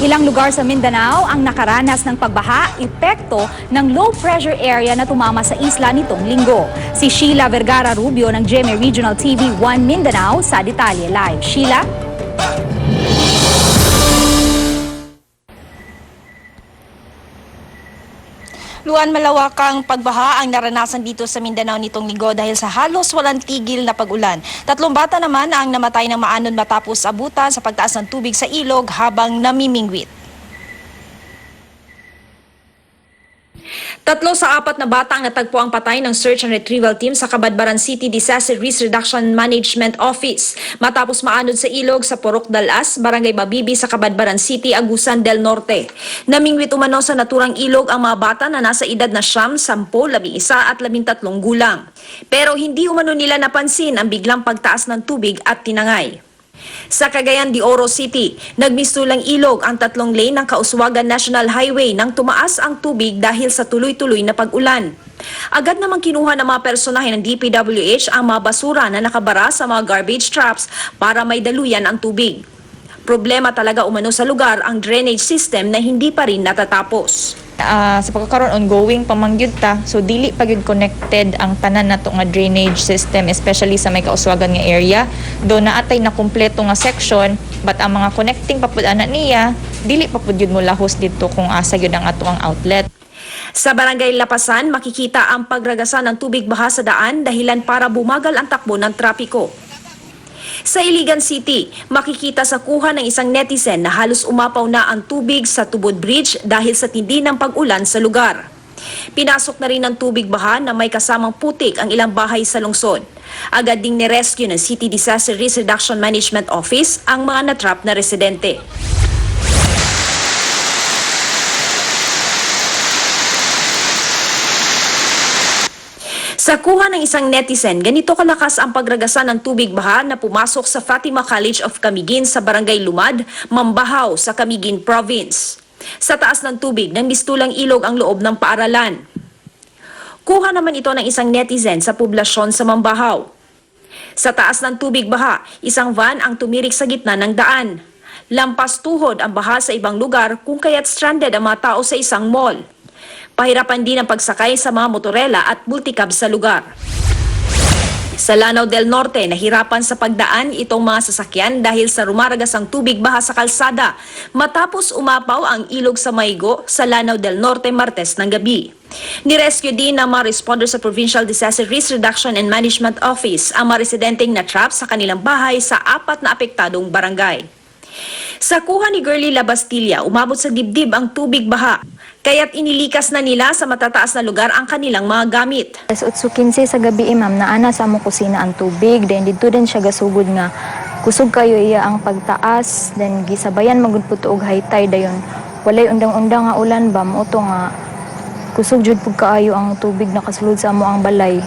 Ilang lugar sa Mindanao ang nakaranas ng pagbaha, epekto ng low pressure area na tumama sa isla nitong linggo. Si Sheila Vergara Rubio ng GMA Regional TV 1 Mindanao sa Detalye Live. Sheila? Luan, malawakang pagbaha ang naranasan dito sa Mindanao nitong linggo dahil sa halos walang tigil na pag-ulan. 3 bata naman ang namatay ng maanon matapos abutan sa pagtaas ng tubig sa ilog habang namimingwit. 3 sa 4 na bata ang natagpo ang patay ng search and retrieval team sa Cabadbaran City Disaster Risk Reduction Management Office matapos maanod sa ilog sa Purok Dalas, Barangay Babibi sa Cabadbaran City, Agusan del Norte. Namingwit umano sa naturang ilog ang mga bata na nasa edad na 9, 10, 11 at 13 gulang. Pero hindi umano nila napansin ang biglang pagtaas ng tubig at tinangay. Sa Cagayan de Oro City, nagmistulang ilog ang 3 lane ng Kauswagan National Highway nang tumaas ang tubig dahil sa tuloy-tuloy na pag-ulan. Agad namang kinuha ng mga personahe ng DPWH ang mga basura na nakabara sa mga garbage traps para may daluyan ang tubig. Problema talaga umano sa lugar ang drainage system na hindi pa rin natatapos. Sa pagkakaroon ongoing pamangyud ta, so dili pa gyud connected ang tanan nato nga drainage system, especially sa may Kauswagan nga area. Do naatay na kumpleto nga section, but ang mga connecting papud ana niya dili pa pud gyud mo lahos dito kung asa gyud ang ato ang outlet. Sa Barangay Lapasan, makikita ang pagragasan ng tubig baha sa daan dahilan para bumagal ang takbo ng trapiko. Sa Iligan City, makikita sa kuha ng isang netizen na halos umapaw na ang tubig sa Tubod Bridge dahil sa tindi ng pag-ulan sa lugar. Pinasok na rin ng tubig baha na may kasamang putik ang ilang bahay sa lungsod. Agad ding nirescue ng City Disaster Risk Reduction Management Office ang mga natrap na residente. Sa kuha ng isang netizen, ganito kalakas ang pagragasan ng tubig baha na pumasok sa Fatima College of Camiguin sa Barangay Lumad, Mambahaw sa Camiguin Province. Sa taas ng tubig, nang mistulang ilog ang loob ng paaralan. Kuha naman ito ng isang netizen sa poblasyon sa Mambahaw. Sa taas ng tubig baha, isang van ang tumirik sa gitna ng daan. Lampas tuhod ang baha sa ibang lugar kung kaya't stranded ang mga tao sa isang mall. Pahirapan din ang pagsakay sa mga motorela at multicab sa lugar. Sa Lanao del Norte, nahirapan sa pagdaan itong mga sasakyan dahil sa rumaragas ang tubig baha sa kalsada matapos umapaw ang ilog sa Maygo sa Lanao del Norte Martes ng gabi. Nirescue din ng mga responder sa Provincial Disaster Risk Reduction and Management Office ang mga residenteng na-trap sa kanilang bahay sa 4 na apektadong barangay. Sa kuha ni Girlie Labastilla, umabot sa dibdib ang tubig baha. Kaya't inilikas na nila sa matataas na lugar ang kanilang mga gamit. Sa 8:15 sa gabi, ma'am, naana sa among kusina ang tubig. Then dito din siya gasugod nga kusog kayo iya ang pagtaas. Then gisabayan magud pud og high tide dayon. Walay undang-undang nga ulan ba mo to nga kusog jud pud kaayo ang tubig nakasulod sa amo ang balay.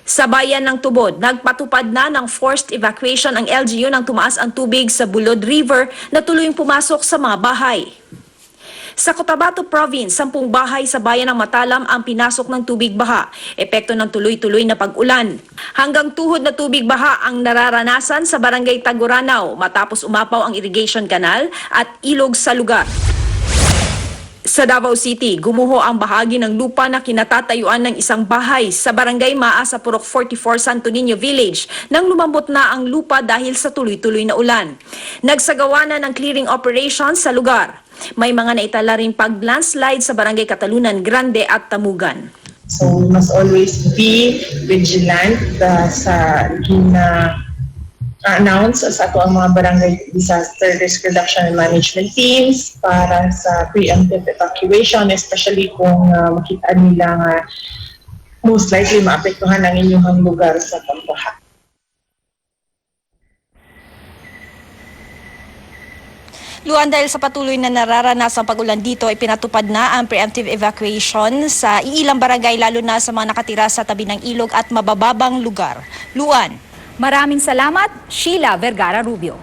Sa bayan ng Tubod, nagpatupad na ng forced evacuation ang LGU nang tumaas ang tubig sa Bulod River na tuluyang pumasok sa mga bahay. Sa Cotabato Province, 10 bahay sa bayan ng Matalam ang pinasok ng tubig baha, epekto ng tuloy-tuloy na pag-ulan. Hanggang tuhod na tubig baha ang nararanasan sa Barangay Taguranaw matapos umapaw ang irrigation canal at ilog sa lugar. Sa Davao City, gumuho ang bahagi ng lupa na kinatatayuan ng isang bahay sa Barangay Maa sa Purok 44 Santo Niño Village nang lumambot na ang lupa dahil sa tuloy-tuloy na ulan. Nagsagawa na ng clearing operations sa lugar. May mga naitala rin pag-landslide sa Barangay Catalunan Grande at Tamugan. So we must always be vigilant sa announce sa ato ang mga barangay disaster risk reduction and management teams para sa preemptive evacuation, especially kung makita nila nga most likely maapektuhan ang inyong lugar sa pagbaha. Luan, dahil sa patuloy na nararanasang pag-ulan dito, ipinatupad na ang preemptive evacuation sa ilang barangay lalo na sa mga nakatira sa tabi ng ilog at mabababang lugar. Luan. Maraming salamat, Sheila Vergara Rubio.